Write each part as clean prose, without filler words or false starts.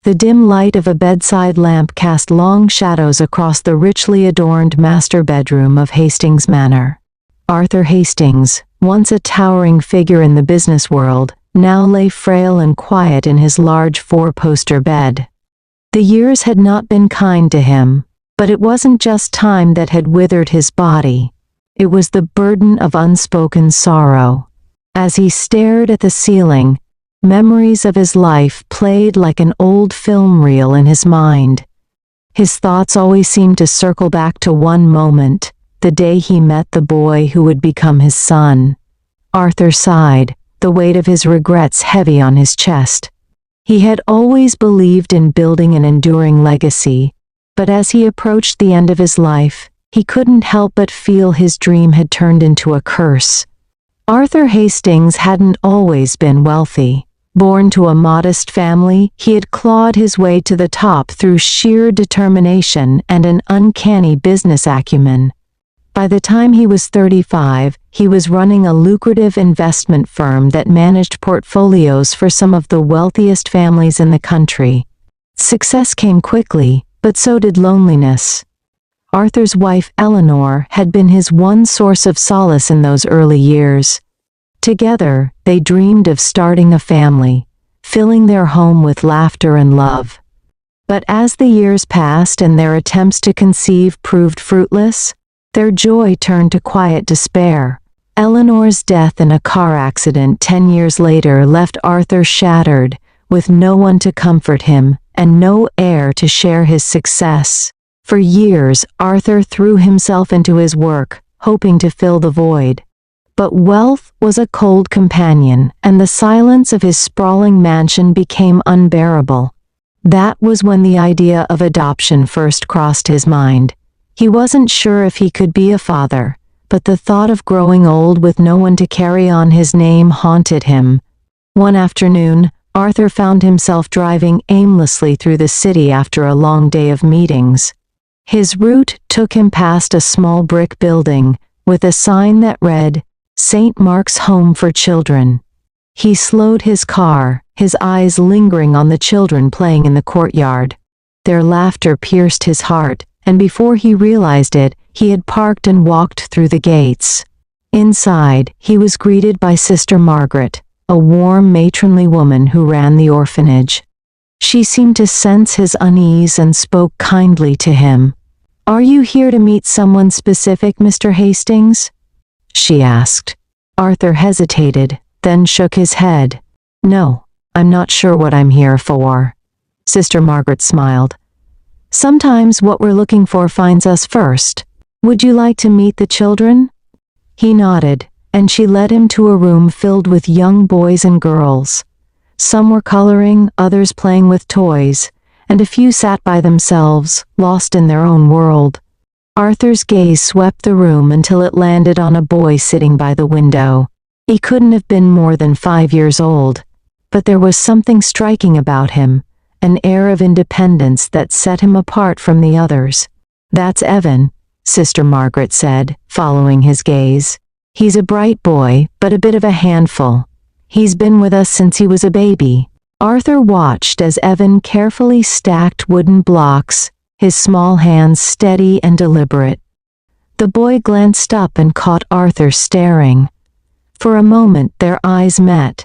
The dim light of a bedside lamp cast long shadows across the richly adorned master bedroom of Hastings Manor. Arthur Hastings, once a towering figure in the business world, now lay frail and quiet in his large four-poster bed. The years had not been kind to him, but it wasn't just time that had withered his body. It was the burden of unspoken sorrow. As he stared at the ceiling, memories of his life played like an old film reel in his mind. His thoughts always seemed to circle back to one moment, the day he met the boy who would become his son. Arthur sighed, the weight of his regrets heavy on his chest. He had always believed in building an enduring legacy, but as he approached the end of his life, he couldn't help but feel his dream had turned into a curse. Arthur Hastings hadn't always been wealthy. Born to a modest family, he had clawed his way to the top through sheer determination and an uncanny business acumen. By the time he was 35, he was running a lucrative investment firm that managed portfolios for some of the wealthiest families in the country. Success came quickly, but so did loneliness. Arthur's wife Eleanor had been his one source of solace in those early years. Together, they dreamed of starting a family, filling their home with laughter and love. But as the years passed and their attempts to conceive proved fruitless, their joy turned to quiet despair. Eleanor's death in a car accident 10 years later left Arthur shattered, with no one to comfort him and no heir to share his success. For years, Arthur threw himself into his work, hoping to fill the void. But wealth was a cold companion, and the silence of his sprawling mansion became unbearable. That was when the idea of adoption first crossed his mind. He wasn't sure if he could be a father, but the thought of growing old with no one to carry on his name haunted him. One afternoon, Arthur found himself driving aimlessly through the city after a long day of meetings. His route took him past a small brick building, with a sign that read, "St. Mark's Home for Children." He slowed his car, his eyes lingering on the children playing in the courtyard. Their laughter pierced his heart, and before he realized it, he had parked and walked through the gates. Inside, he was greeted by Sister Margaret, a warm, matronly woman who ran the orphanage. She seemed to sense his unease and spoke kindly to him. "Are you here to meet someone specific, Mr. Hastings?" she asked. Arthur hesitated, then shook his head. "No, I'm not sure what I'm here for." Sister Margaret smiled. "Sometimes what we're looking for finds us first. Would you like to meet the children?" He nodded, and she led him to a room filled with young boys and girls. Some were coloring, others playing with toys, and a few sat by themselves, lost in their own world. Arthur's gaze swept the room until it landed on a boy sitting by the window. He couldn't have been more than 5 years old, but there was something striking about him, an air of independence that set him apart from the others. "That's Evan," Sister Margaret said, following his gaze. "He's a bright boy, but a bit of a handful. He's been with us since he was a baby." Arthur watched as Evan carefully stacked wooden blocks, his small hands steady and deliberate. The boy glanced up and caught Arthur staring. For a moment their eyes met,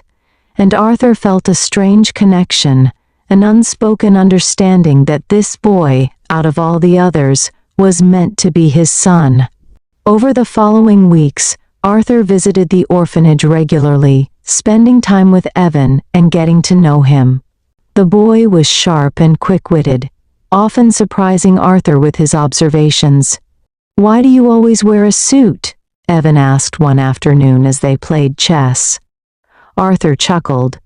and Arthur felt a strange connection, an unspoken understanding that this boy, out of all the others, was meant to be his son. Over the following weeks, Arthur visited the orphanage regularly, spending time with Evan and getting to know him. The boy was sharp and quick-witted, often surprising Arthur with his observations. "Why do you always wear a suit?" Evan asked one afternoon as they played chess. Arthur chuckled.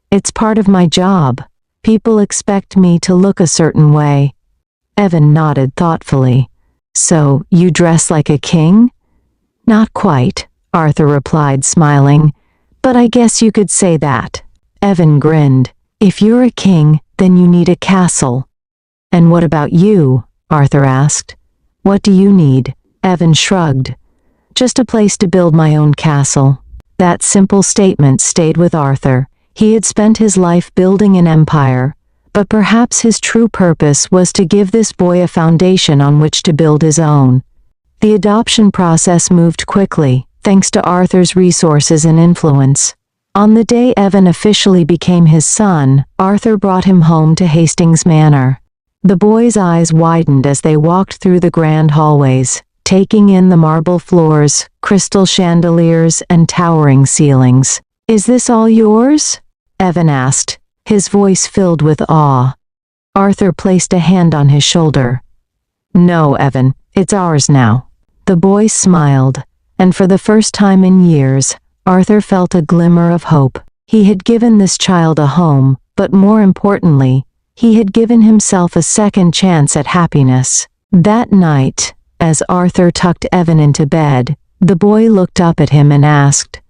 "It's part of my job. People expect me to look a certain way." Evan nodded thoughtfully. "So, you dress like a king?" "Not quite," Arthur replied, smiling. "But I guess you could say that." Evan grinned. "If you're a king, then you need a castle." "And what about you?" Arthur asked. "What do you need?" Evan shrugged. "Just a place to build my own castle." That simple statement stayed with Arthur. He had spent his life building an empire, But perhaps his true purpose was to give this boy a foundation on which to build his own. The adoption process moved quickly, thanks to Arthur's resources and influence. On the day Evan officially became his son, Arthur brought him home to Hastings Manor. The boy's eyes widened as they walked through the grand hallways, taking in the marble floors, crystal chandeliers, and towering ceilings. "Is this all yours?" Evan asked, his voice filled with awe. Arthur placed a hand on his shoulder. "No, Evan, it's ours now." The boy smiled, and for the first time in years, Arthur felt a glimmer of hope. He had given this child a home, but more importantly, he had given himself a second chance at happiness. That night, as Arthur tucked Evan into bed, the boy looked up at him and asked,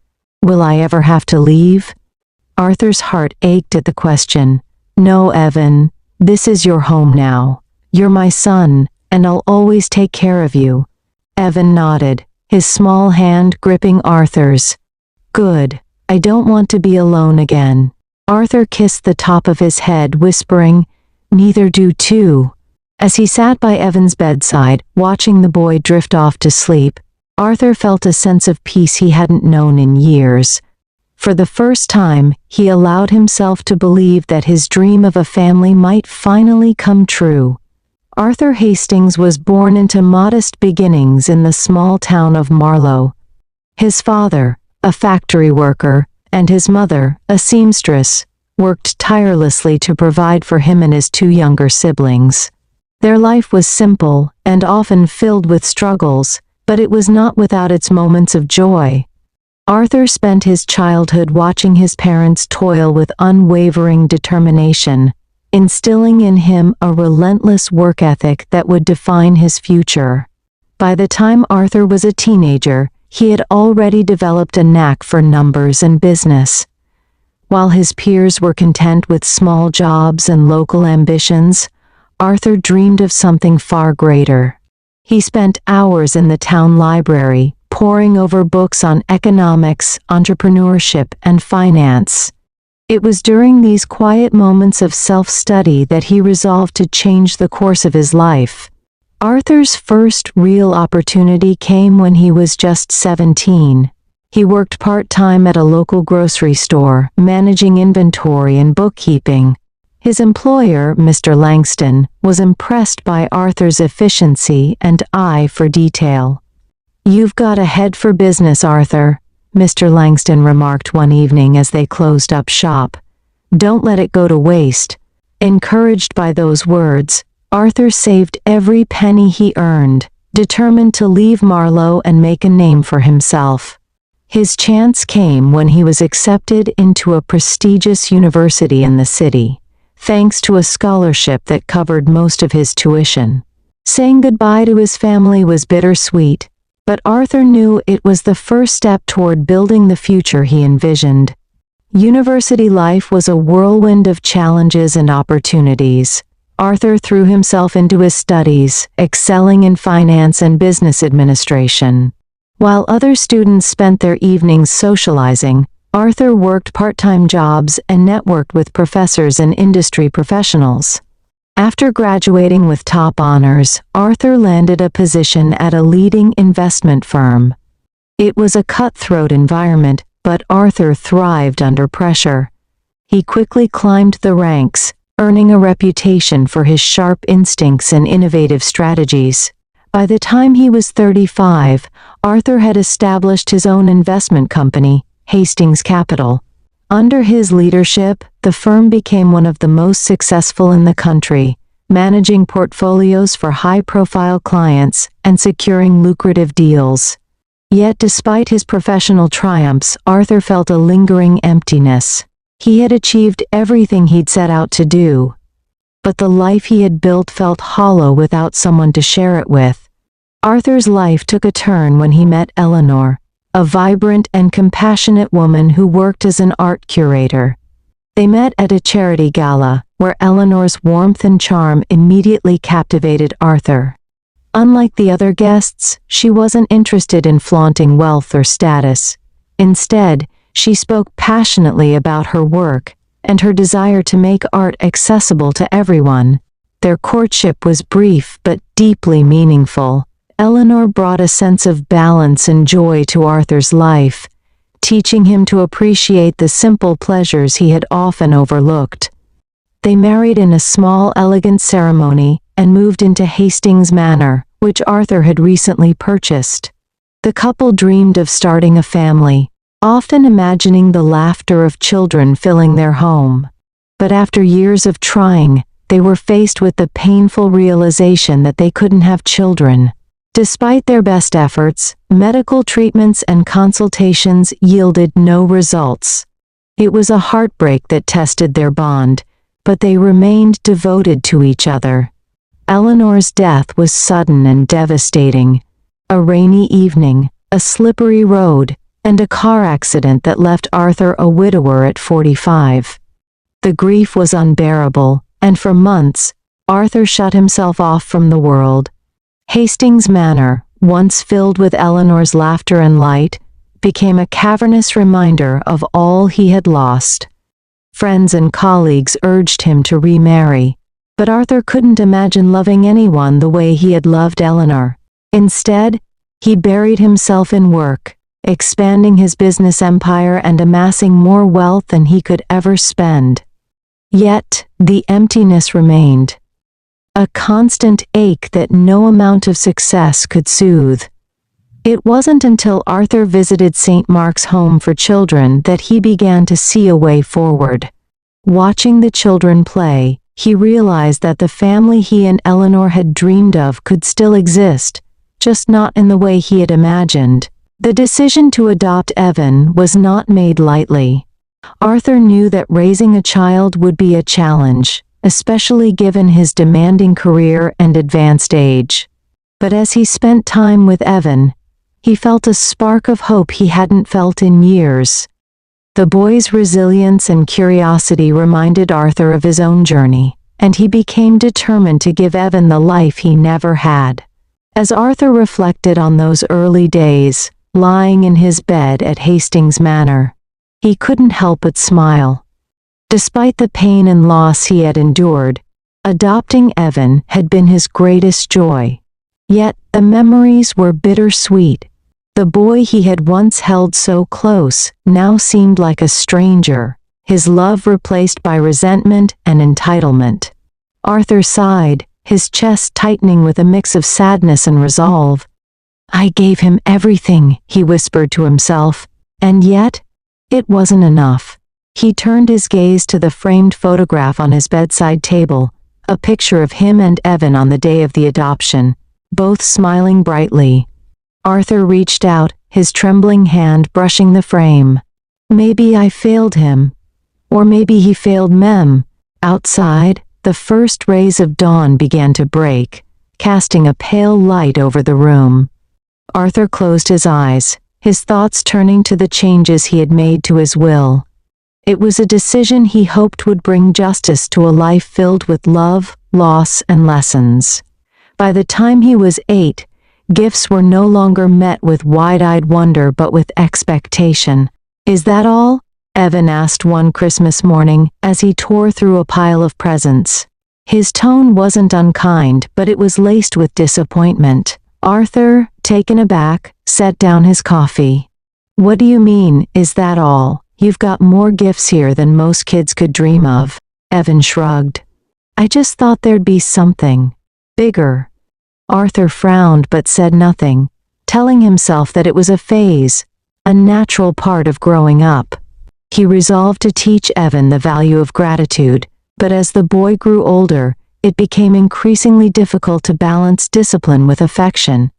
"Will I ever have to leave?" Arthur's heart ached at the question. "No, Evan, this is your home now. You're my son, and I'll always take care of you." Evan nodded, his small hand gripping Arthur's. "Good. I don't want to be alone again." Arthur kissed the top of his head, whispering, "Neither do too." As he sat by Evan's bedside, watching the boy drift off to sleep, Arthur felt a sense of peace he hadn't known in years. For the first time, he allowed himself to believe that his dream of a family might finally come true. Arthur Hastings was born into modest beginnings in the small town of Marlow. His father, a factory worker, and his mother, a seamstress, worked tirelessly to provide for him and his two younger siblings. Their life was simple and often filled with struggles, but it was not without its moments of joy. Arthur spent his childhood watching his parents toil with unwavering determination, instilling in him a relentless work ethic that would define his future. By the time Arthur was a teenager, he had already developed a knack for numbers and business. While his peers were content with small jobs and local ambitions, Arthur dreamed of something far greater. He spent hours in the town library, poring over books on economics, entrepreneurship, and finance. It was during these quiet moments of self-study that he resolved to change the course of his life. Arthur's first real opportunity came when he was just 17. He worked part-time at a local grocery store, managing inventory and bookkeeping. His employer, Mr. Langston, was impressed by Arthur's efficiency and eye for detail. "You've got a head for business, Arthur," Mr. Langston remarked one evening as they closed up shop. "Don't let it go to waste." Encouraged by those words, Arthur saved every penny he earned, determined to leave Marlow and make a name for himself. His chance came when he was accepted into a prestigious university in the city, thanks to a scholarship that covered most of his tuition. Saying goodbye to his family was bittersweet, but Arthur knew it was the first step toward building the future he envisioned. University life was a whirlwind of challenges and opportunities. Arthur threw himself into his studies, excelling in finance and business administration. While other students spent their evenings socializing, Arthur worked part-time jobs and networked with professors and industry professionals. After graduating with top honors, Arthur landed a position at a leading investment firm. It was a cutthroat environment, but Arthur thrived under pressure. He quickly climbed the ranks, earning a reputation for his sharp instincts and innovative strategies. By the time he was 35, Arthur had established his own investment company, Hastings Capital. Under his leadership, the firm became one of the most successful in the country, managing portfolios for high-profile clients and securing lucrative deals. Yet despite his professional triumphs, Arthur felt a lingering emptiness. He had achieved everything he'd set out to do, but the life he had built felt hollow without someone to share it with. Arthur's life took a turn when he met Eleanor, a vibrant and compassionate woman who worked as an art curator. They met at a charity gala, where Eleanor's warmth and charm immediately captivated Arthur. Unlike the other guests, she wasn't interested in flaunting wealth or status. Instead, she spoke passionately about her work, and her desire to make art accessible to everyone. Their courtship was brief but deeply meaningful. Eleanor brought a sense of balance and joy to Arthur's life, teaching him to appreciate the simple pleasures he had often overlooked. They married in a small, elegant ceremony and moved into Hastings Manor, which Arthur had recently purchased. The couple dreamed of starting a family, often imagining the laughter of children filling their home. But after years of trying, they were faced with the painful realization that they couldn't have children. Despite their best efforts, medical treatments and consultations yielded no results. It was a heartbreak that tested their bond, but they remained devoted to each other. Eleanor's death was sudden and devastating. A rainy evening, a slippery road, and a car accident that left Arthur a widower at 45. The grief was unbearable, and for months, Arthur shut himself off from the world. Hastings Manor, once filled with Eleanor's laughter and light, became a cavernous reminder of all he had lost. Friends and colleagues urged him to remarry, but Arthur couldn't imagine loving anyone the way he had loved Eleanor. Instead, he buried himself in work, expanding his business empire and amassing more wealth than he could ever spend. Yet, the emptiness remained. A constant ache that no amount of success could soothe. It wasn't until Arthur visited St. Mark's Home for Children that he began to see a way forward. Watching the children play, he realized that the family he and Eleanor had dreamed of could still exist, just not in the way he had imagined. The decision to adopt Evan was not made lightly. Arthur knew that raising a child would be a challenge, especially given his demanding career and advanced age. But as he spent time with Evan, he felt a spark of hope he hadn't felt in years. The boy's resilience and curiosity reminded Arthur of his own journey, and he became determined to give Evan the life he never had. As Arthur reflected on those early days, lying in his bed at Hastings Manor, he couldn't help but smile. Despite the pain and loss he had endured, adopting Evan had been his greatest joy. Yet the memories were bittersweet. The boy he had once held so close now seemed like a stranger, his love replaced by resentment and entitlement. Arthur sighed, his chest tightening with a mix of sadness and resolve. "I gave him everything," he whispered to himself, and yet, it wasn't enough. He turned his gaze to the framed photograph on his bedside table, a picture of him and Evan on the day of the adoption, both smiling brightly. Arthur reached out, his trembling hand brushing the frame. Maybe I failed him. Or maybe he failed Mem. Outside, the first rays of dawn began to break, casting a pale light over the room. Arthur closed his eyes, his thoughts turning to the changes he had made to his will. It was a decision he hoped would bring justice to a life filled with love, loss, and lessons. By the time he was 8, gifts were no longer met with wide-eyed wonder but with expectation. "Is that all?" Evan asked one Christmas morning as he tore through a pile of presents. His tone wasn't unkind, but it was laced with disappointment. Arthur, taken aback, set down his coffee. "What do you mean, is that all? You've got more gifts here than most kids could dream of." Evan shrugged. "I just thought there'd be something bigger." Arthur frowned but said nothing, telling himself that it was a phase, a natural part of growing up. He resolved to teach Evan the value of gratitude, but as the boy grew older, it became increasingly difficult to balance discipline with affection.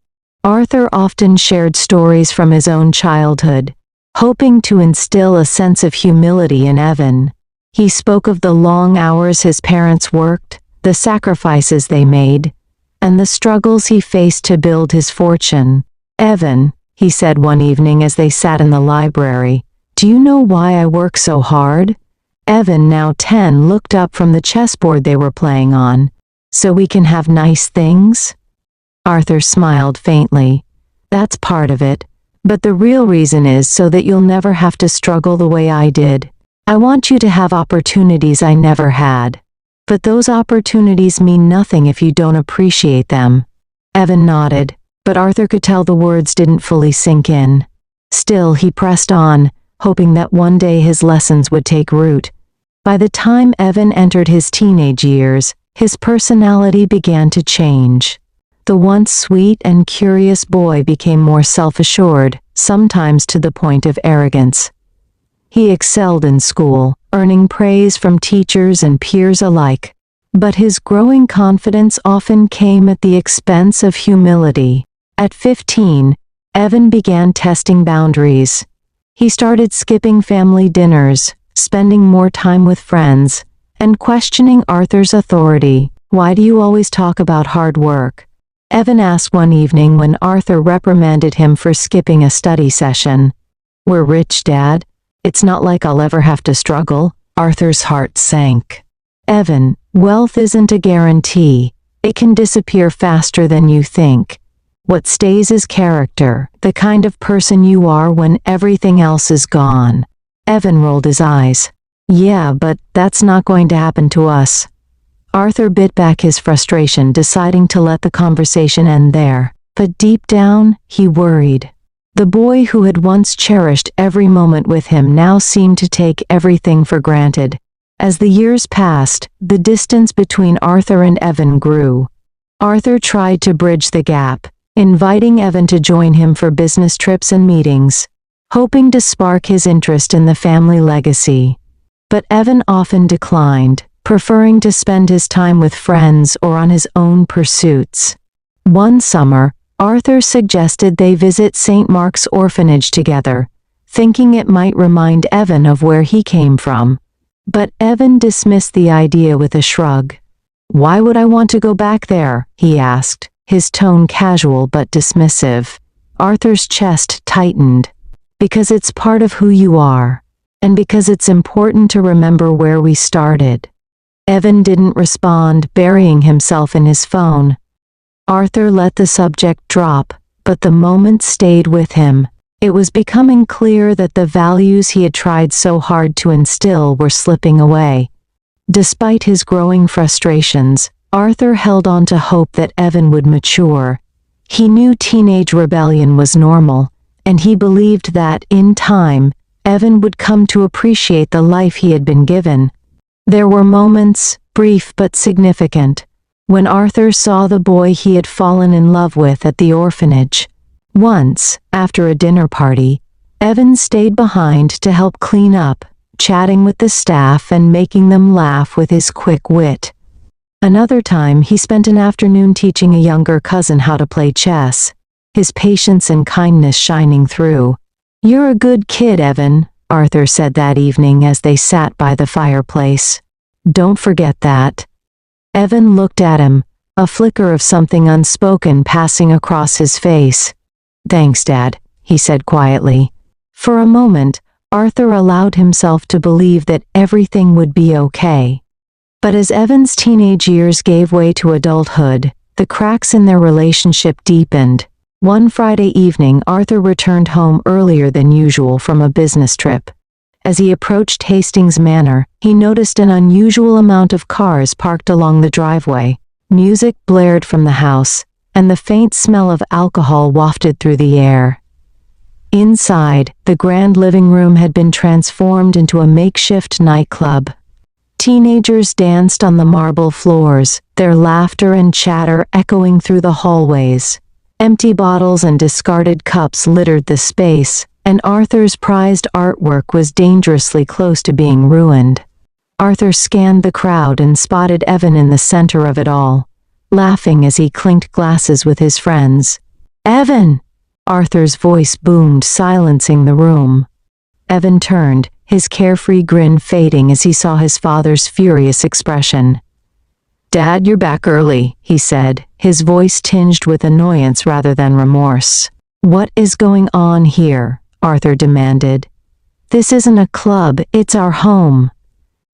Arthur often shared stories from his own childhood, hoping to instill a sense of humility in Evan. He spoke of the long hours his parents worked, the sacrifices they made, and the struggles he faced to build his fortune. "Evan," he said one evening as they sat in the library, "do you know why I work so hard?" Evan, now 10, looked up from the chessboard they were playing on. "So we can have nice things?" Arthur smiled faintly. "That's part of it. But the real reason is so that you'll never have to struggle the way I did." I want you to have opportunities I never had. But those opportunities mean nothing if you don't appreciate them." Evan nodded, but Arthur could tell the words didn't fully sink in. Still, he pressed on, hoping that one day his lessons would take root. By the time Evan entered his teenage years, his personality began to change. The once sweet and curious boy became more self-assured, sometimes to the point of arrogance. He excelled in school, earning praise from teachers and peers alike. But his growing confidence often came at the expense of humility. At 15, Evan began testing boundaries. He started skipping family dinners, spending more time with friends, and questioning Arthur's authority. "Why do you always talk about hard work?" Evan asked one evening when Arthur reprimanded him for skipping a study session. "We're rich, Dad. It's not like I'll ever have to struggle." Arthur's heart sank. "Evan, wealth isn't a guarantee. It can disappear faster than you think. What stays is character, the kind of person you are when everything else is gone." Evan rolled his eyes. "Yeah, but that's not going to happen to us." Arthur bit back his frustration, deciding to let the conversation end there. But deep down, he worried. The boy who had once cherished every moment with him now seemed to take everything for granted. As the years passed, the distance between Arthur and Evan grew. Arthur tried to bridge the gap, inviting Evan to join him for business trips and meetings, hoping to spark his interest in the family legacy. But Evan often declined, preferring to spend his time with friends or on his own pursuits. One summer, Arthur suggested they visit St. Mark's orphanage together, thinking it might remind Evan of where he came from. But Evan dismissed the idea with a shrug. "Why would I want to go back there?" he asked, his tone casual but dismissive. Arthur's chest tightened. "Because it's part of who you are, and because it's important to remember where we started." Evan didn't respond, burying himself in his phone. Arthur let the subject drop, but the moment stayed with him. It was becoming clear that the values he had tried so hard to instill were slipping away. Despite his growing frustrations, Arthur held on to hope that Evan would mature. He knew teenage rebellion was normal, and he believed that, in time, Evan would come to appreciate the life he had been given. There were moments, brief but significant, when Arthur saw the boy he had fallen in love with at the orphanage. Once, after a dinner party, Evan stayed behind to help clean up, chatting with the staff and making them laugh with his quick wit. Another time, he spent an afternoon teaching a younger cousin how to play chess, his patience and kindness shining through. "You're a good kid, Evan," Arthur said that evening as they sat by the fireplace. "Don't forget that." Evan looked at him, a flicker of something unspoken passing across his face. "Thanks, Dad," he said quietly. For a moment, Arthur allowed himself to believe that everything would be okay. But as Evan's teenage years gave way to adulthood, the cracks in their relationship deepened. One Friday evening, Arthur returned home earlier than usual from a business trip. As he approached Hastings Manor, he noticed an unusual amount of cars parked along the driveway. Music blared from the house, and the faint smell of alcohol wafted through the air. Inside, the grand living room had been transformed into a makeshift nightclub. Teenagers danced on the marble floors, their laughter and chatter echoing through the hallways. Empty bottles and discarded cups littered the space, and Arthur's prized artwork was dangerously close to being ruined. Arthur scanned the crowd and spotted Evan in the center of it all, laughing as he clinked glasses with his friends. "Evan!" Arthur's voice boomed, silencing the room. Evan turned, his carefree grin fading as he saw his father's furious expression. "Dad, you're back early," he said, his voice tinged with annoyance rather than remorse. "What is going on here?" Arthur demanded. "This isn't a club, it's our home."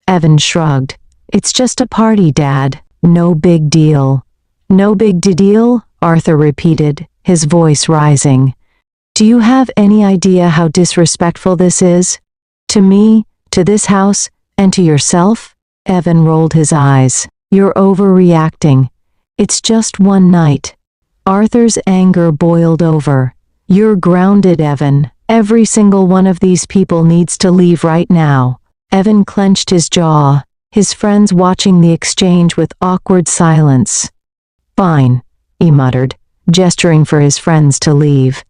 Evan shrugged. "It's just a party, Dad. No big deal." "No big deal?" Arthur repeated, his voice rising. "Do you have any idea how disrespectful this is? To me, To this house, and to yourself? Evan rolled his eyes. You're overreacting. It's just one night. Arthur's anger boiled over. You're grounded, Evan. Every single one of these people needs to leave right now. Evan clenched his jaw, his friends watching the exchange with awkward silence. Fine, he muttered, gesturing for his friends to leave.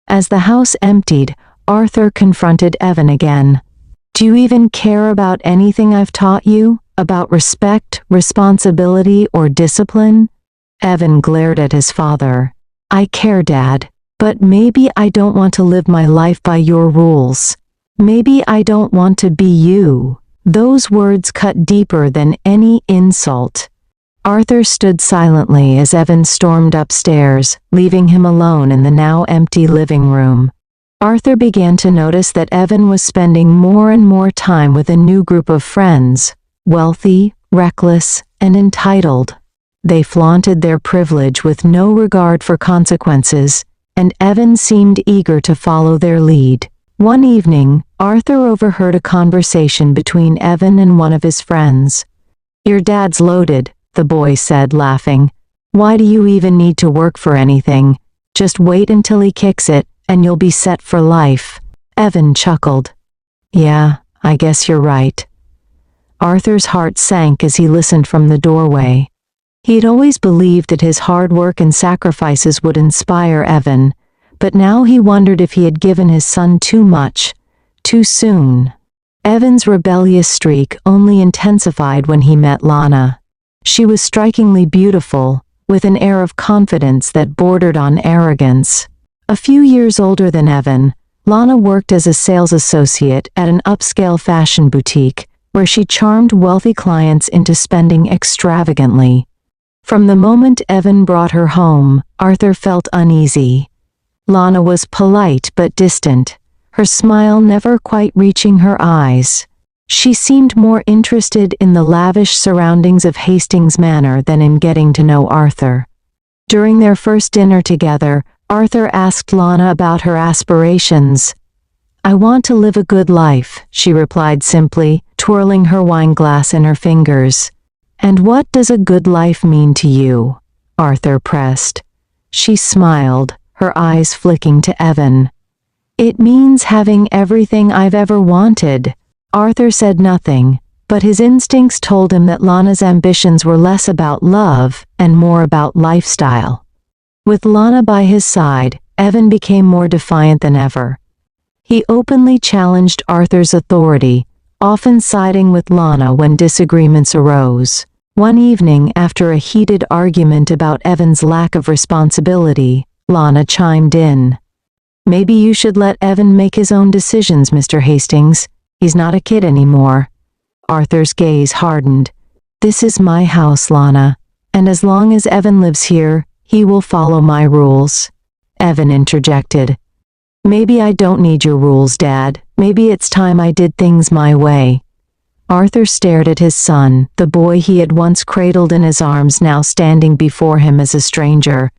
As the house emptied, Arthur confronted Evan again. Do you even care about anything I've taught you? About respect, responsibility, or discipline? Evan glared at his father. I care, Dad, but maybe I don't want to live my life by your rules. Maybe I don't want to be you. Those words cut deeper than any insult. Arthur stood silently as Evan stormed upstairs, leaving him alone in the now empty living room. Arthur began to notice that Evan was spending more and more time with a new group of friends, wealthy, reckless, and entitled. They flaunted their privilege with no regard for consequences, and Evan seemed eager to follow their lead. One evening, Arthur overheard a conversation between Evan and one of his friends. Your dad's loaded, the boy said, laughing. Why do you even need to work for anything? Just wait until he kicks it, and you'll be set for life. Evan chuckled. Yeah, I guess you're right. Arthur's heart sank as he listened from the doorway. He'd always believed that his hard work and sacrifices would inspire Evan, but now he wondered if he had given his son too much, too soon. Evan's rebellious streak only intensified when he met Lana. She was strikingly beautiful, with an air of confidence that bordered on arrogance. A few years older than Evan, Lana worked as a sales associate at an upscale fashion boutique, where she charmed wealthy clients into spending extravagantly. From the moment Evan brought her home, Arthur felt uneasy. Lana was polite but distant, her smile never quite reaching her eyes. She seemed more interested in the lavish surroundings of Hastings Manor than in getting to know Arthur. During their first dinner together, Arthur asked Lana about her aspirations. I want to live a good life, she replied simply, twirling her wine glass in her fingers. And what does a good life mean to you? Arthur pressed. She smiled, her eyes flicking to Evan. It means having everything I've ever wanted. Arthur said nothing, but his instincts told him that Lana's ambitions were less about love and more about lifestyle. With Lana by his side, Evan became more defiant than ever. He openly challenged Arthur's authority, often siding with Lana when disagreements arose. One evening, after a heated argument about Evan's lack of responsibility, Lana chimed in. Maybe you should let Evan make his own decisions, Mr. Hastings. He's not a kid anymore. Arthur's gaze hardened. This is my house, Lana, and as long as Evan lives here, he will follow my rules. Evan interjected. Maybe I don't need your rules, Dad. Maybe it's time I did things my way. Arthur stared at his son, the boy he had once cradled in his arms now standing before him as a stranger.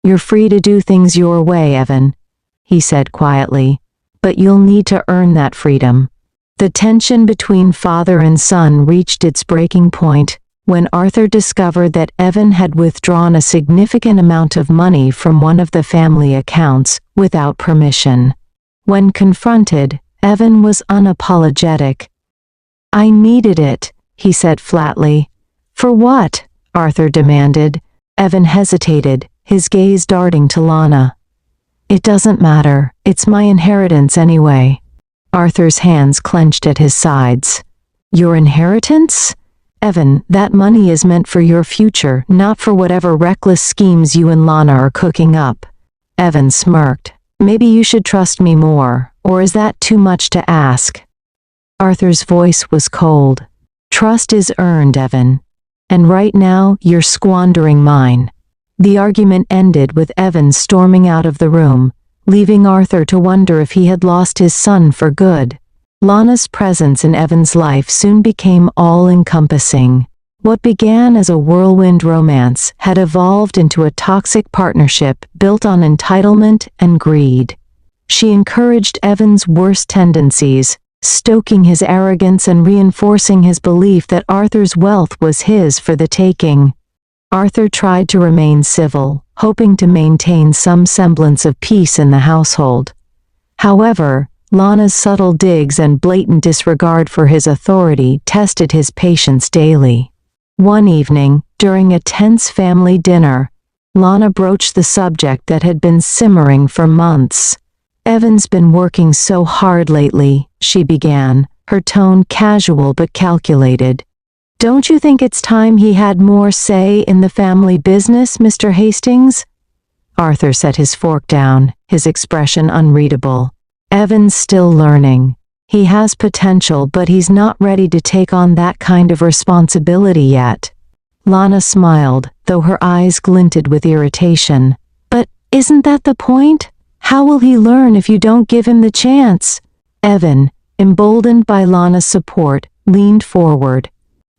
You're free to do things your way, Evan, he said quietly, but you'll need to earn that freedom. The tension between father and son reached its breaking point when Arthur discovered that Evan had withdrawn a significant amount of money from one of the family accounts without permission. When confronted, Evan was unapologetic. I needed it, he said flatly. For what? Arthur demanded. Evan hesitated, his gaze darting to Lana. It doesn't matter, it's my inheritance anyway. Arthur's hands clenched at his sides. Your inheritance? Evan, that money is meant for your future, not for whatever reckless schemes you and Lana are cooking up. Evan smirked. Maybe you should trust me more, or is that too much to ask? Arthur's voice was cold. Trust is earned, Evan. And right now, you're squandering mine. The argument ended with Evan storming out of the room, leaving Arthur to wonder if he had lost his son for good. Lana's presence in Evan's life soon became all-encompassing. What began as a whirlwind romance had evolved into a toxic partnership built on entitlement and greed. She encouraged Evan's worst tendencies, stoking his arrogance and reinforcing his belief that Arthur's wealth was his for the taking. Arthur tried to remain civil, hoping to maintain some semblance of peace in the household. However, Lana's subtle digs and blatant disregard for his authority tested his patience daily. One evening, during a tense family dinner, Lana broached the subject that had been simmering for months. "Evan's been working so hard lately," she began, her tone casual but calculated. "Don't you think it's time he had more say in the family business, Mr. Hastings?" Arthur set his fork down, his expression unreadable. "Evan's still learning. He has potential, but he's not ready to take on that kind of responsibility yet." Lana smiled, though her eyes glinted with irritation. "But isn't that the point? How will he learn if you don't give him the chance?" Evan, emboldened by Lana's support, leaned forward.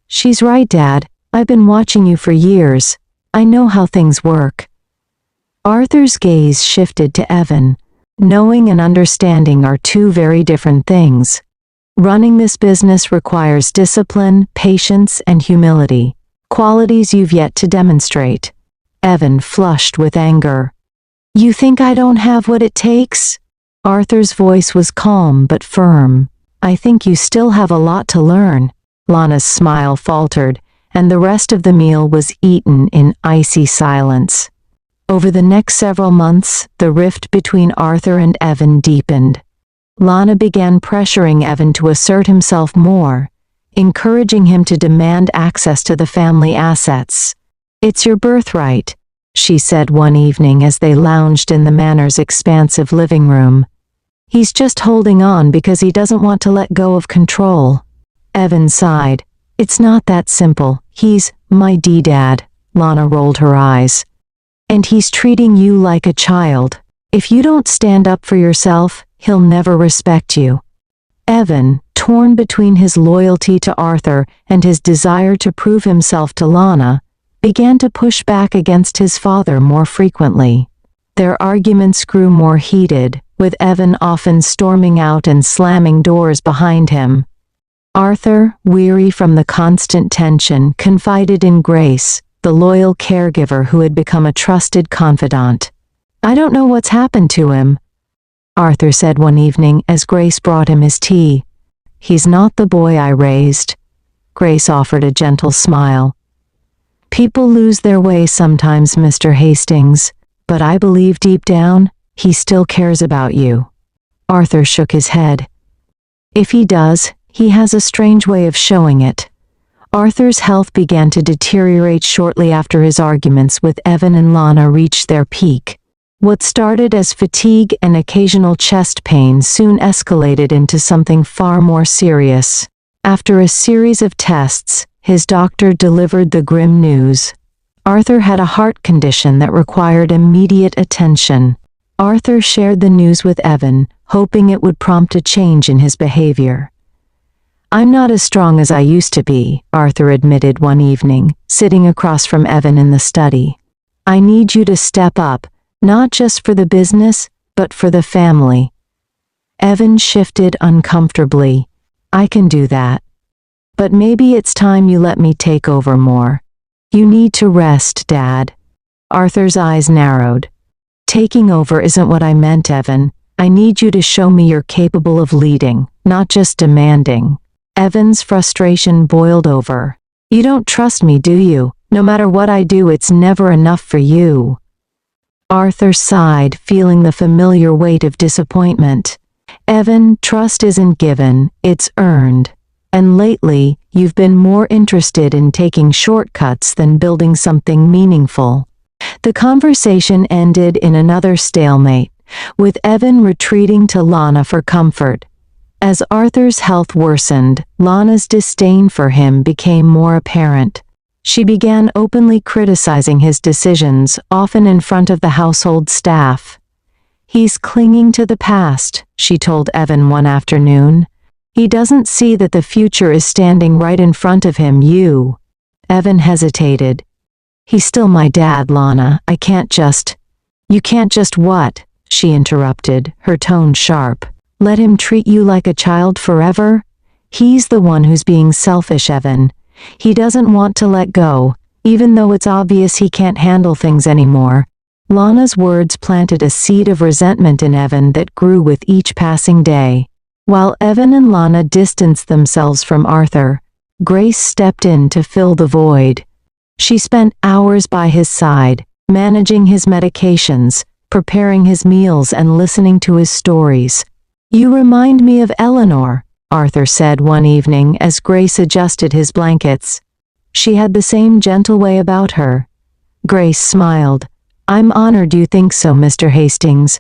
"She's right, Dad. I've been watching you for years. I know how things work." Arthur's gaze shifted to Evan. Knowing and understanding are two very different things. Running this business requires discipline, patience, and humility, qualities you've yet to demonstrate. Evan flushed with anger. "You think I don't have what it takes?" Arthur's voice was calm but firm. "I think you still have a lot to learn." Lana's smile faltered, and the rest of the meal was eaten in icy silence. Over the next several months, the rift between Arthur and Evan deepened. Lana began pressuring Evan to assert himself more, encouraging him to demand access to the family assets. "It's your birthright," she said one evening as they lounged in the manor's expansive living room. "He's just holding on because he doesn't want to let go of control." Evan sighed. "It's not that simple. He's my D-Dad." Lana rolled her eyes. "And he's treating you like a child. If you don't stand up for yourself, he'll never respect you." Evan, torn between his loyalty to Arthur and his desire to prove himself to Lana, began to push back against his father more frequently. Their arguments grew more heated, with Evan often storming out and slamming doors behind him. Arthur, weary from the constant tension, confided in Grace, the loyal caregiver who had become a trusted confidant. "I don't know what's happened to him," Arthur said one evening as Grace brought him his tea. "He's not the boy I raised." Grace offered a gentle smile. "People lose their way sometimes, Mr. Hastings, but I believe deep down, he still cares about you." Arthur shook his head. "If he does, he has a strange way of showing it." Arthur's health began to deteriorate shortly after his arguments with Evan and Lana reached their peak. What started as fatigue and occasional chest pain soon escalated into something far more serious. After a series of tests, his doctor delivered the grim news. Arthur had a heart condition that required immediate attention. Arthur shared the news with Evan, hoping it would prompt a change in his behavior. "I'm not as strong as I used to be," Arthur admitted one evening, sitting across from Evan in the study. "I need you to step up, not just for the business, but for the family." Evan shifted uncomfortably. "I can do that. But maybe it's time you let me take over more. You need to rest, Dad." Arthur's eyes narrowed. "Taking over isn't what I meant, Evan. I need you to show me you're capable of leading, not just demanding." Evan's frustration boiled over. "You don't trust me, do you? No matter what I do, it's never enough for you." Arthur sighed, feeling the familiar weight of disappointment. "Evan, trust isn't given, it's earned. And lately, you've been more interested in taking shortcuts than building something meaningful." The conversation ended in another stalemate, with Evan retreating to Lana for comfort. As Arthur's health worsened, Lana's disdain for him became more apparent. She began openly criticizing his decisions, often in front of the household staff. "He's clinging to the past," she told Evan one afternoon. "He doesn't see that the future is standing right in front of him, you." Evan hesitated. "He's still my dad, Lana. I can't just—" "You can't just what?" she interrupted, her tone sharp. Let him treat you like a child forever? He's the one who's being selfish, Evan. He doesn't want to let go, even though it's obvious he can't handle things anymore. Lana's words planted a seed of resentment in Evan that grew with each passing day. While Evan and Lana distanced themselves from Arthur, Grace stepped in to fill the void. She spent hours by his side, managing his medications, preparing his meals, and listening to his stories. "You remind me of Eleanor," Arthur said one evening as Grace adjusted his blankets. "She had the same gentle way about her." Grace smiled. "I'm honored you think so, Mr. Hastings."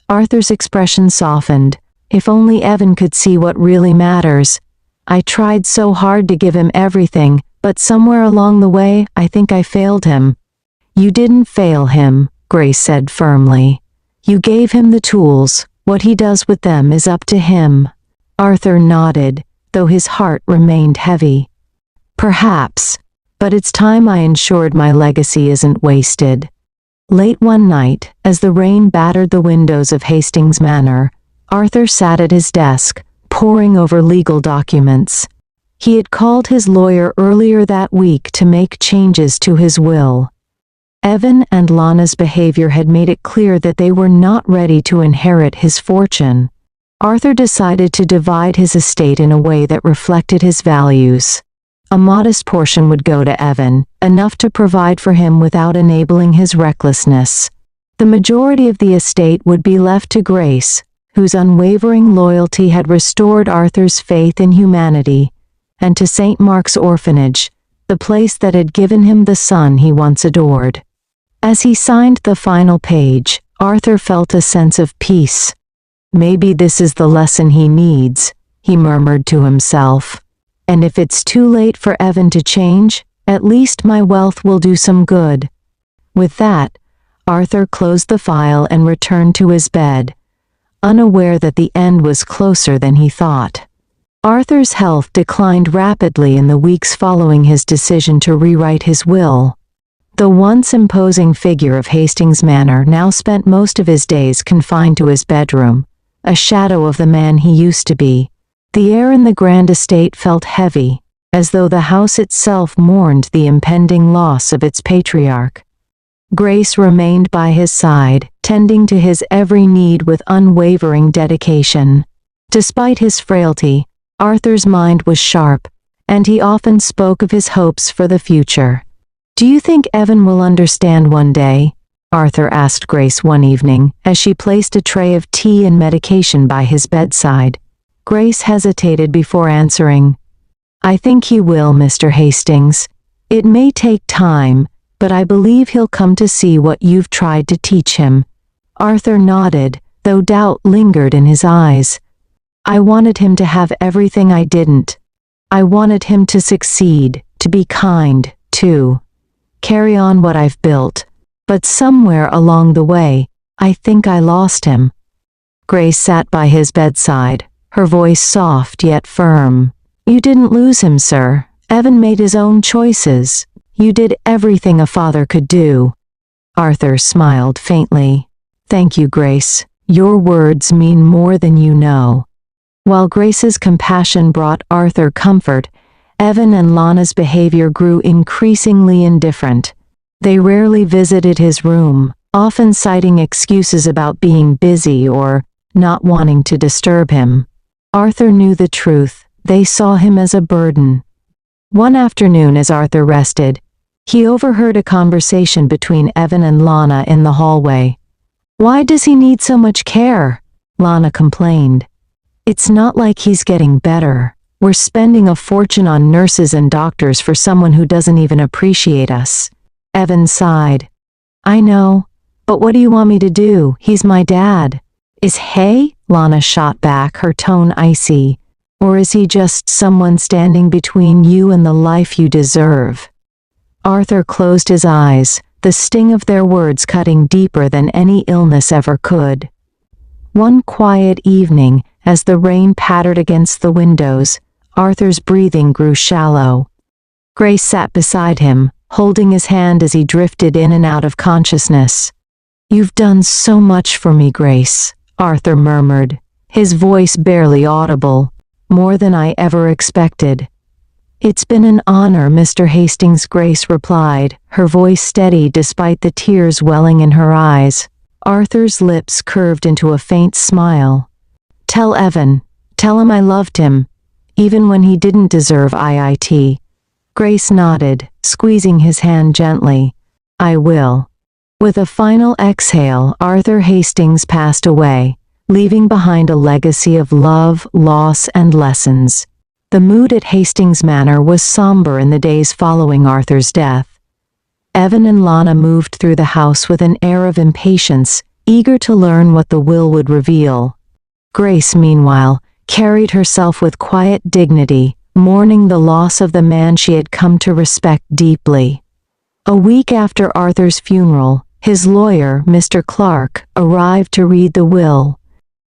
Arthur's expression softened. "If only Evan could see what really matters. I tried so hard to give him everything, but somewhere along the way, I think I failed him." "You didn't fail him," Grace said firmly. "You gave him the tools. What he does with them is up to him." Arthur nodded, though his heart remained heavy. "Perhaps, but it's time I ensured my legacy isn't wasted." Late one night, as the rain battered the windows of Hastings Manor, Arthur sat at his desk, poring over legal documents. He had called his lawyer earlier that week to make changes to his will. Evan and Lana's behavior had made it clear that they were not ready to inherit his fortune. Arthur decided to divide his estate in a way that reflected his values. A modest portion would go to Evan, enough to provide for him without enabling his recklessness. The majority of the estate would be left to Grace, whose unwavering loyalty had restored Arthur's faith in humanity, and to St. Mark's Orphanage, the place that had given him the son he once adored. As he signed the final page, Arthur felt a sense of peace. "Maybe this is the lesson he needs," he murmured to himself. "And if it's too late for Evan to change, at least my wealth will do some good." With that, Arthur closed the file and returned to his bed, unaware that the end was closer than he thought. Arthur's health declined rapidly in the weeks following his decision to rewrite his will. The once imposing figure of Hastings Manor now spent most of his days confined to his bedroom, a shadow of the man he used to be. The air in the grand estate felt heavy, as though the house itself mourned the impending loss of its patriarch. Grace remained by his side, tending to his every need with unwavering dedication. Despite his frailty, Arthur's mind was sharp, and he often spoke of his hopes for the future. "Do you think Evan will understand one day?" Arthur asked Grace one evening, as she placed a tray of tea and medication by his bedside. Grace hesitated before answering. "I think he will, Mr. Hastings. It may take time, but I believe he'll come to see what you've tried to teach him." Arthur nodded, though doubt lingered in his eyes. "I wanted him to have everything I didn't. I wanted him to succeed, to be kind, to carry on what I've built. But somewhere along the way, I think I lost him." Grace sat by his bedside, her voice soft yet firm. "You didn't lose him, sir. Evan made his own choices. You did everything a father could do." Arthur smiled faintly. "Thank you, Grace. Your words mean more than you know." While Grace's compassion brought Arthur comfort, Evan and Lana's behavior grew increasingly indifferent. They rarely visited his room, often citing excuses about being busy or not wanting to disturb him. Arthur knew the truth. They saw him as a burden. One afternoon, as Arthur rested, he overheard a conversation between Evan and Lana in the hallway. "Why does he need so much care?" Lana complained. "It's not like he's getting better. We're spending a fortune on nurses and doctors for someone who doesn't even appreciate us." Evan sighed. "I know, but what do you want me to do? He's my dad." "Is he?" Lana shot back, her tone icy. "Or is he just someone standing between you and the life you deserve?" Arthur closed his eyes, the sting of their words cutting deeper than any illness ever could. One quiet evening, as the rain pattered against the windows, Arthur's breathing grew shallow. Grace sat beside him, holding his hand as he drifted in and out of consciousness. "You've done so much for me, Grace," Arthur murmured, his voice barely audible. "More than I ever expected." "It's been an honor, Mr. Hastings," Grace replied, her voice steady despite the tears welling in her eyes. Arthur's lips curved into a faint smile. "Tell Evan. Tell him I loved him, even when he didn't deserve it." Grace nodded, squeezing his hand gently. "I will." With a final exhale, Arthur Hastings passed away, leaving behind a legacy of love, loss, and lessons. The mood at Hastings Manor was somber in the days following Arthur's death. Evan and Lana moved through the house with an air of impatience, eager to learn what the will would reveal. Grace, meanwhile, carried herself with quiet dignity, mourning the loss of the man she had come to respect deeply. A week after Arthur's funeral, his lawyer, Mr. Clark, arrived to read the will.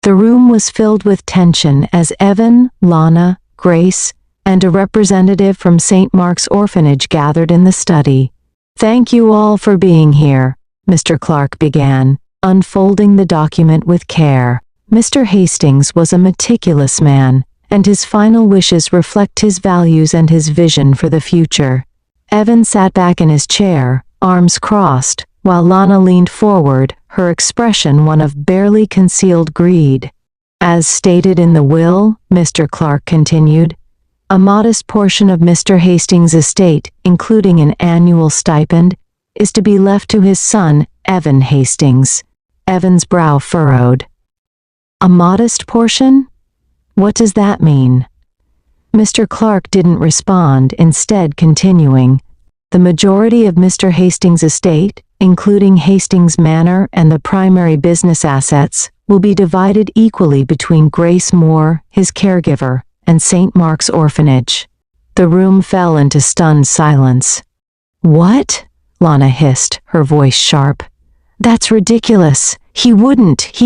The room was filled with tension as Evan, Lana, Grace, and a representative from St. Mark's Orphanage gathered in the study. "Thank you all for being here," Mr. Clark began, unfolding the document with care. Mr. Hastings was a meticulous man, and his final wishes reflect his values and his vision for the future. Evan sat back in his chair, arms crossed, while Lana leaned forward, her expression one of barely concealed greed. "As stated in the will," Mr. Clark continued, "a modest portion of Mr. Hastings' estate, including an annual stipend, is to be left to his son, Evan Hastings." Evan's brow furrowed. "A modest portion? What does that mean?" Mr. Clark didn't respond, instead continuing, "The majority of Mr. Hastings' estate, including Hastings Manor and the primary business assets, will be divided equally between Grace Moore, his caregiver, and St. Mark's Orphanage." The room fell into stunned silence. "What?" Lana hissed, her voice sharp. "That's ridiculous. He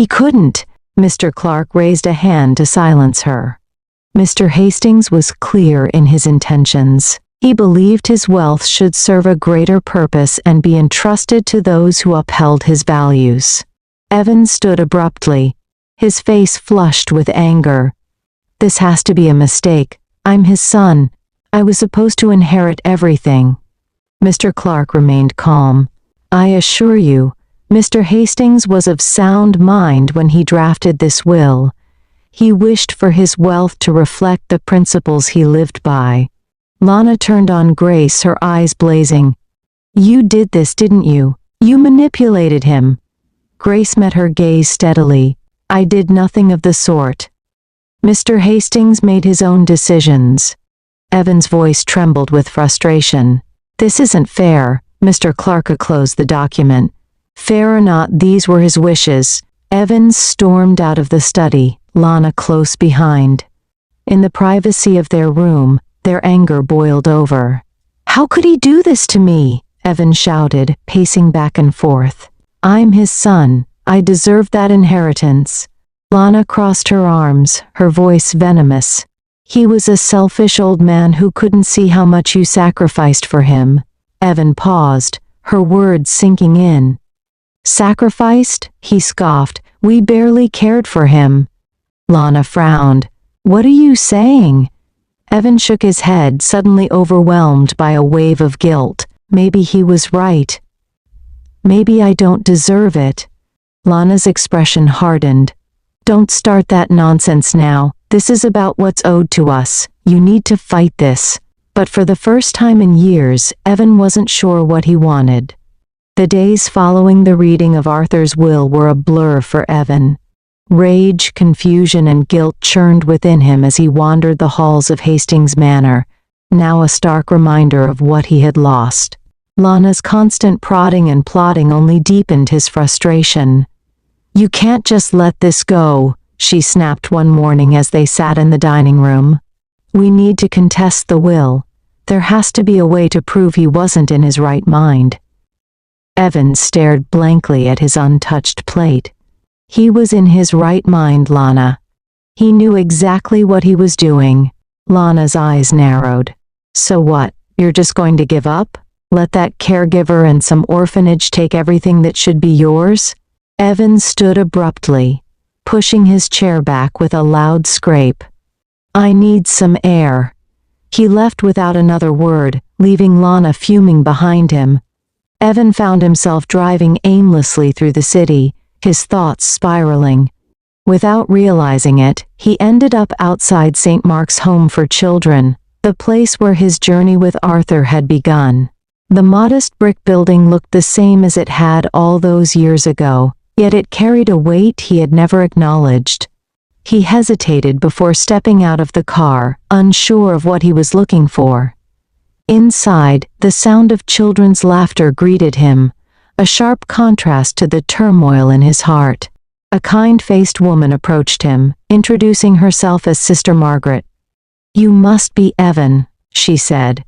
couldn't." Mr. Clark raised a hand to silence her. Mr. Hastings was clear in his intentions. He believed his wealth should serve a greater purpose and be entrusted to those who upheld his values. Evan stood abruptly, his face flushed with anger. "This has to be a mistake. I'm his son. I was supposed to inherit everything." Mr. Clark remained calm. "I assure you, Mr. Hastings was of sound mind when he drafted this will. He wished for his wealth to reflect the principles he lived by." Lana turned on Grace, her eyes blazing. "You did this, didn't you? You manipulated him." Grace met her gaze steadily. "I did nothing of the sort. Mr. Hastings made his own decisions." Evan's voice trembled with frustration. "This isn't fair." Mr. Clark closed the document. "Fair or not, these were his wishes." Evan stormed out of the study, Lana close behind. In the privacy of their room, their anger boiled over. "How could he do this to me?" Evan shouted, pacing back and forth. "I'm his son. I deserve that inheritance." Lana crossed her arms, her voice venomous. "He was a selfish old man who couldn't see how much you sacrificed for him." Evan paused, her words sinking in. "Sacrificed?" he scoffed. "We barely cared for him." Lana frowned. "What are you saying?" Evan shook his head, suddenly overwhelmed by a wave of guilt. Maybe he was right. "Maybe I don't deserve it." Lana's expression hardened. "Don't start that nonsense now. This is about what's owed to us. You need to fight this." But for the first time in years, Evan wasn't sure what he wanted. The days following the reading of Arthur's will were a blur for Evan. Rage, confusion, and guilt churned within him as he wandered the halls of Hastings Manor, now a stark reminder of what he had lost. Lana's constant prodding and plotting only deepened his frustration. "You can't just let this go," she snapped one morning as they sat in the dining room. "We need to contest the will. There has to be a way to prove he wasn't in his right mind." Evan stared blankly at his untouched plate. He was in his right mind, Lana. He knew exactly what he was doing. Lana's eyes narrowed. "So what, you're just going to give up? Let that caregiver and some orphanage take everything that should be yours?" Evan stood abruptly. pushing his chair back with a loud scrape. "I need some air." He left without another word, leaving Lana fuming behind him. Evan found himself driving aimlessly through the city, his thoughts spiraling. Without realizing it, he ended up outside St. Mark's Home for Children, the place where his journey with Arthur had begun. The modest brick building looked the same as it had all those years ago, yet it carried a weight he had never acknowledged. He hesitated before stepping out of the car, unsure of what he was looking for. Inside, the sound of children's laughter greeted him, a sharp contrast to the turmoil in his heart. A kind-faced woman approached him, introducing herself as Sister Margaret. "You must be Evan," she said.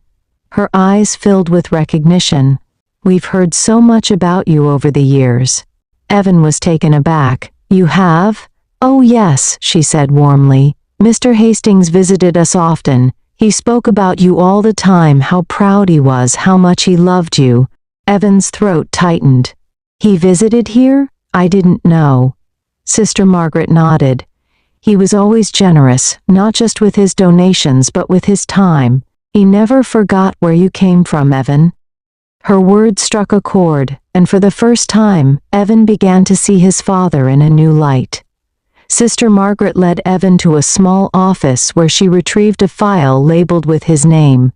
Her eyes filled with recognition. "We've heard so much about you over the years." Evan was taken aback. "You have?" "Oh yes," she said warmly. "Mr. Hastings visited us often. He spoke about you all the time, how proud he was, how much he loved you." Evan's throat tightened. "He visited here? I didn't know." Sister Margaret nodded. "He was always generous, not just with his donations but with his time. He never forgot where you came from, Evan." Her words struck a chord, and for the first time, Evan began to see his father in a new light. Sister Margaret led Evan to a small office where she retrieved a file labeled with his name.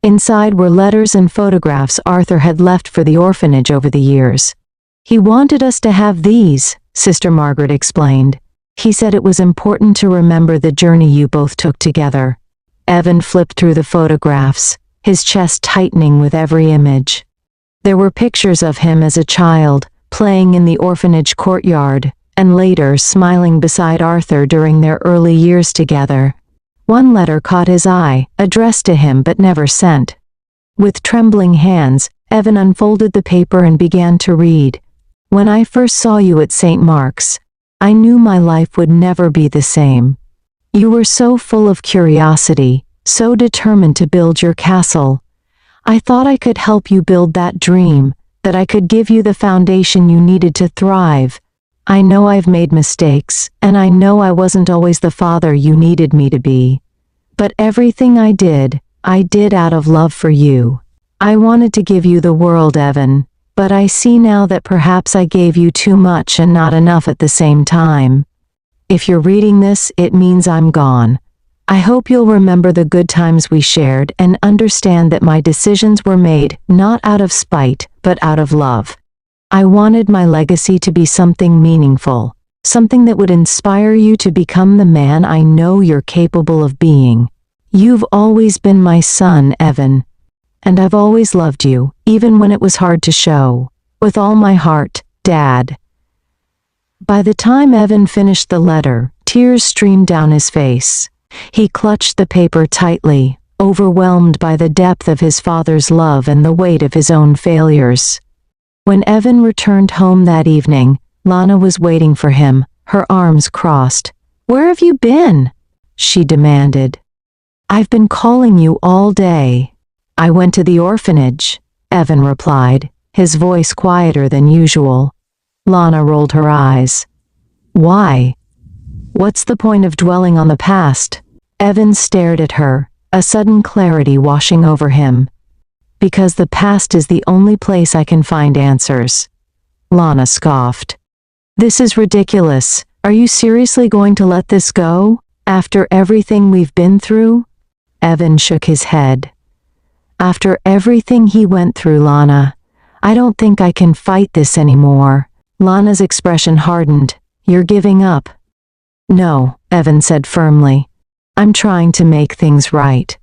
Inside were letters and photographs Arthur had left for the orphanage over the years. "He wanted us to have these," Sister Margaret explained. "He said it was important to remember the journey you both took together." Evan flipped through the photographs, his chest tightening with every image. There were pictures of him as a child, playing in the orphanage courtyard, and later smiling beside Arthur during their early years together. One letter caught his eye, addressed to him but never sent. With trembling hands, Evan unfolded the paper and began to read. "When I first saw you at St. Mark's, I knew my life would never be the same. You were so full of curiosity, so determined to build your castle. I thought I could help you build that dream, that I could give you the foundation you needed to thrive. I know I've made mistakes, and I know I wasn't always the father you needed me to be. But everything I did out of love for you. I wanted to give you the world, Evan, but I see now that perhaps I gave you too much and not enough at the same time. If you're reading this, it means I'm gone. I hope you'll remember the good times we shared and understand that my decisions were made not out of spite, but out of love. I wanted my legacy to be something meaningful, something that would inspire you to become the man I know you're capable of being. You've always been my son, Evan, and I've always loved you, even when it was hard to show. With all my heart, Dad." By the time Evan finished the letter, tears streamed down his face. He clutched the paper tightly, overwhelmed by the depth of his father's love and the weight of his own failures. When Evan returned home that evening, Lana was waiting for him, her arms crossed. "Where have you been?" she demanded. "I've been calling you all day." "I went to the orphanage," Evan replied, his voice quieter than usual. Lana rolled her eyes. "Why? What's the point of dwelling on the past?" Evan stared at her, a sudden clarity washing over him. "Because the past is the only place I can find answers." Lana scoffed. "This is ridiculous. Are you seriously going to let this go? After everything we've been through?" Evan shook his head. "After everything he went through, Lana, I don't think I can fight this anymore." Lana's expression hardened. "You're giving up?" "No," Evan said firmly. "I'm trying to make things right."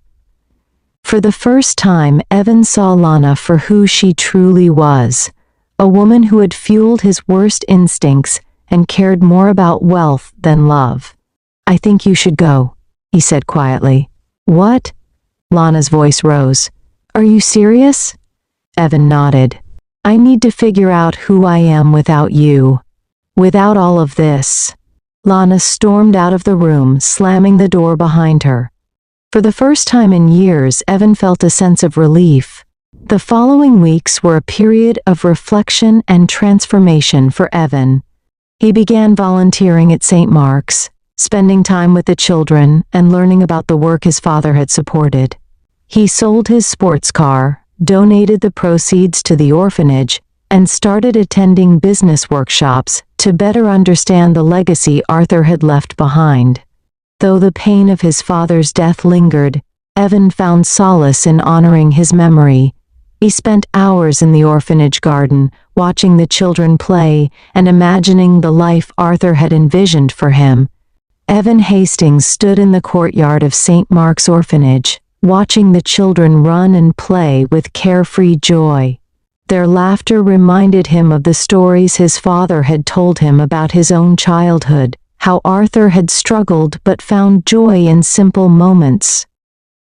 For the first time, Evan saw Lana for who she truly was, a woman who had fueled his worst instincts and cared more about wealth than love. "I think you should go," he said quietly. "What?" Lana's voice rose. "Are you serious?" Evan nodded. "I need to figure out who I am without you. Without all of this." Lana stormed out of the room, slamming the door behind her. For the first time in years, Evan felt a sense of relief. The following weeks were a period of reflection and transformation for Evan. He began volunteering at St. Mark's, spending time with the children and learning about the work his father had supported. He sold his sports car, donated the proceeds to the orphanage, and started attending business workshops to better understand the legacy Arthur had left behind. Though the pain of his father's death lingered, Evan found solace in honoring his memory. He spent hours in the orphanage garden, watching the children play and imagining the life Arthur had envisioned for him. Evan Hastings stood in the courtyard of St. Mark's Orphanage, watching the children run and play with carefree joy. Their laughter reminded him of the stories his father had told him about his own childhood, how Arthur had struggled but found joy in simple moments.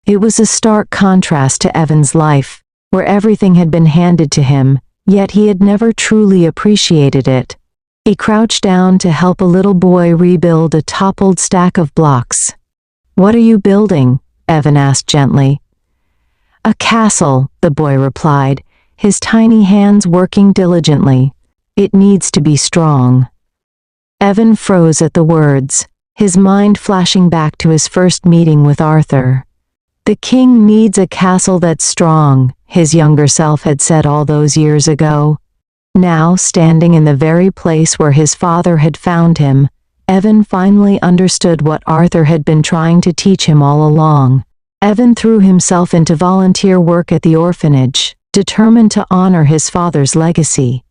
It was a stark contrast to Evan's life, where everything had been handed to him, yet he had never truly appreciated it. He crouched down to help a little boy rebuild a toppled stack of blocks. "What are you building?" Evan asked gently. "A castle," the boy replied, his tiny hands working diligently. "It needs to be strong." Evan froze at the words, his mind flashing back to his first meeting with Arthur. "The king needs a castle that's strong," his younger self had said all those years ago. Now, standing in the very place where his father had found him, Evan finally understood what Arthur had been trying to teach him all along. Evan threw himself into volunteer work at the orphanage, determined to honor his father's legacy.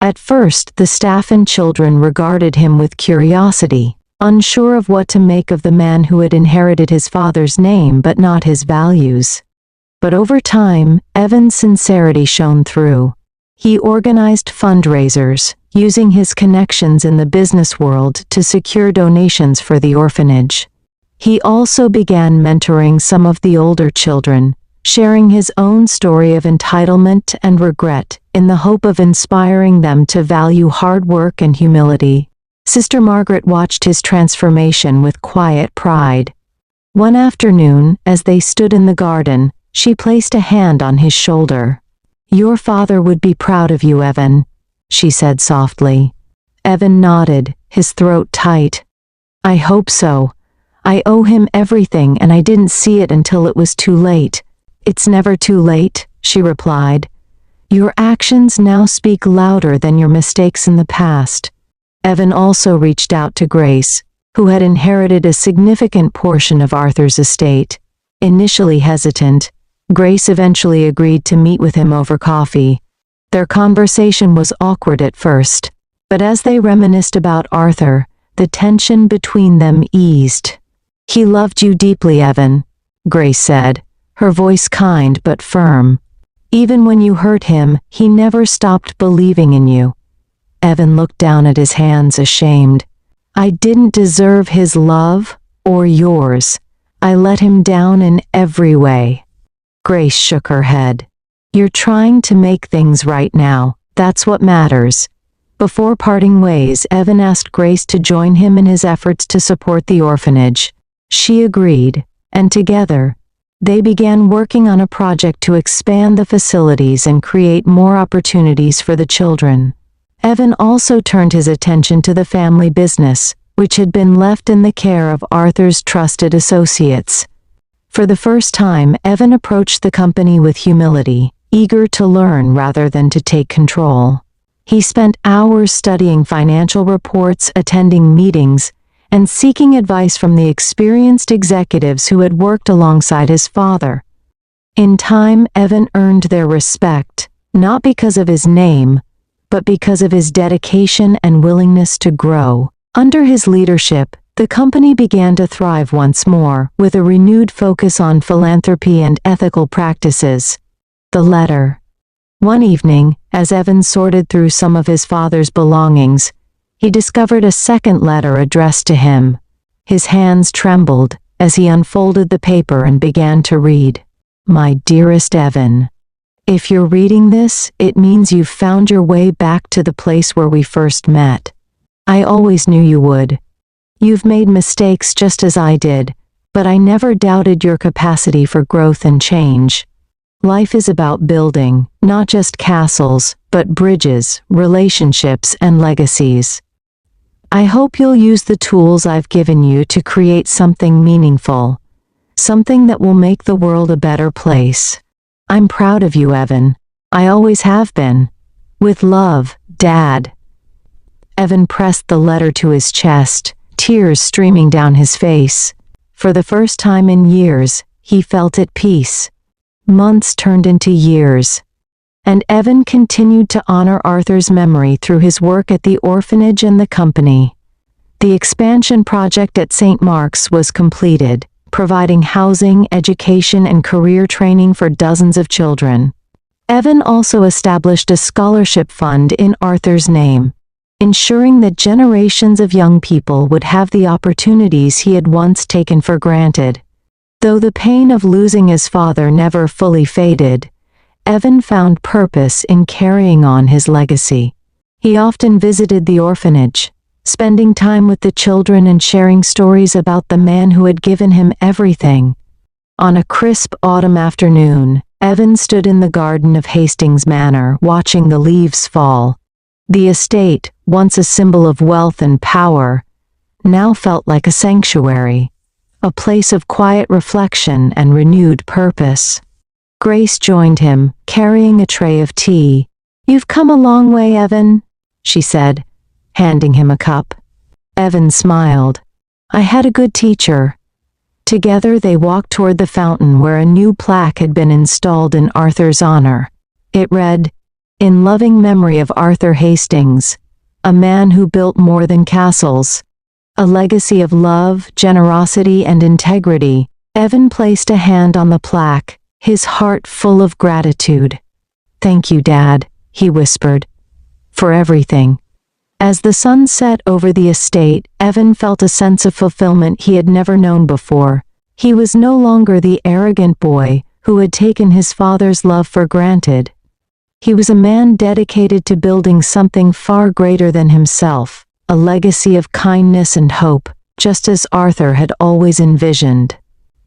At first, the staff and children regarded him with curiosity, unsure of what to make of the man who had inherited his father's name but not his values. But over time, Evan's sincerity shone through. He organized fundraisers, using his connections in the business world to secure donations for the orphanage. He also began mentoring some of the older children, sharing his own story of entitlement and regret in the hope of inspiring them to value hard work and humility. Sister Margaret watched his transformation with quiet pride. One afternoon, as they stood in the garden, she placed a hand on his shoulder. "Your father would be proud of you, Evan," she said softly. Evan nodded, his throat tight. "I hope so. I owe him everything and I didn't see it until it was too late." "It's never too late," she replied. "Your actions now speak louder than your mistakes in the past." Evan also reached out to Grace, who had inherited a significant portion of Arthur's estate. Initially hesitant, Grace eventually agreed to meet with him over coffee. Their conversation was awkward at first, but as they reminisced about Arthur, the tension between them eased. "He loved you deeply, Evan," Grace said, her voice kind but firm. "Even when you hurt him, he never stopped believing in you." Evan looked down at his hands, ashamed. "I didn't deserve his love, or yours. I let him down in every way." Grace shook her head. "You're trying to make things right now. That's what matters." Before parting ways, Evan asked Grace to join him in his efforts to support the orphanage. She agreed, and together, they began working on a project to expand the facilities and create more opportunities for the children. Evan also turned his attention to the family business, which had been left in the care of Arthur's trusted associates. For the first time, Evan approached the company with humility, eager to learn rather than to take control. He spent hours studying financial reports, attending meetings, and seeking advice from the experienced executives who had worked alongside his father. In time, Evan earned their respect, not because of his name, but because of his dedication and willingness to grow. Under his leadership, the company began to thrive once more, with a renewed focus on philanthropy and ethical practices. The letter. One evening, as Evan sorted through some of his father's belongings, he discovered a second letter addressed to him. His hands trembled as he unfolded the paper and began to read. "My dearest Evan, if you're reading this, it means you've found your way back to the place where we first met. I always knew you would. You've made mistakes just as I did, but I never doubted your capacity for growth and change. Life is about building, not just castles, but bridges, relationships, and legacies. I hope you'll use the tools I've given you to create something meaningful, something that will make the world a better place. I'm proud of you, Evan. I always have been. With love, Dad." Evan pressed the letter to his chest, tears streaming down his face. For the first time in years, he felt at peace. Months turned into years, and Evan continued to honor Arthur's memory through his work at the orphanage and the company. The expansion project at St. Mark's was completed, providing housing, education, and career training for dozens of children. Evan also established a scholarship fund in Arthur's name, ensuring that generations of young people would have the opportunities he had once taken for granted. Though the pain of losing his father never fully faded, Evan found purpose in carrying on his legacy. He often visited the orphanage, spending time with the children and sharing stories about the man who had given him everything. On a crisp autumn afternoon, Evan stood in the garden of Hastings Manor watching the leaves fall. The estate, once a symbol of wealth and power, now felt like a sanctuary, a place of quiet reflection and renewed purpose. Grace joined him, carrying a tray of tea. "You've come a long way, Evan," she said, handing him a cup. Evan smiled. "I had a good teacher." Together they walked toward the fountain where a new plaque had been installed in Arthur's honor. It read, "In loving memory of Arthur Hastings, a man who built more than castles, a legacy of love, generosity, and integrity." Evan placed a hand on the plaque, his heart full of gratitude. "Thank you, Dad," he whispered, "for everything." As the sun set over the estate, Evan felt a sense of fulfillment he had never known before. He was no longer the arrogant boy who had taken his father's love for granted. He was a man dedicated to building something far greater than himself, a legacy of kindness and hope, just as Arthur had always envisioned.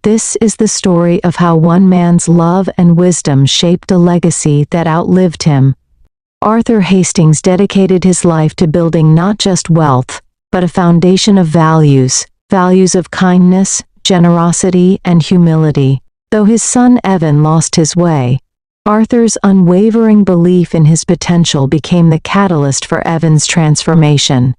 This is the story of how one man's love and wisdom shaped a legacy that outlived him. Arthur Hastings dedicated his life to building not just wealth, but a foundation of values of kindness, generosity, and humility. Though his son Evan lost his way, Arthur's unwavering belief in his potential became the catalyst for Evan's transformation.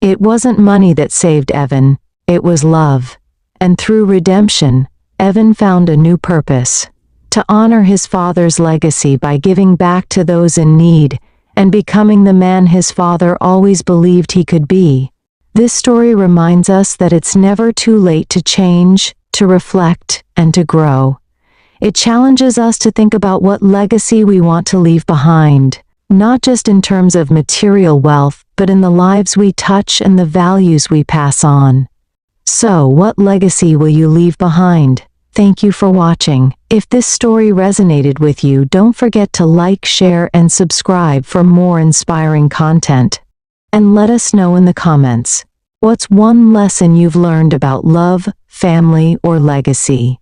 It wasn't money that saved Evan, it was love. And through redemption, Evan found a new purpose: to honor his father's legacy by giving back to those in need and becoming the man his father always believed he could be. This story reminds us that it's never too late to change, to reflect, and to grow. It challenges us to think about what legacy we want to leave behind, not just in terms of material wealth, but in the lives we touch and the values we pass on. So, what legacy will you leave behind? Thank you for watching. If this story resonated with you, don't forget to like, share, and subscribe for more inspiring content. And let us know in the comments, what's one lesson you've learned about love, family, or legacy?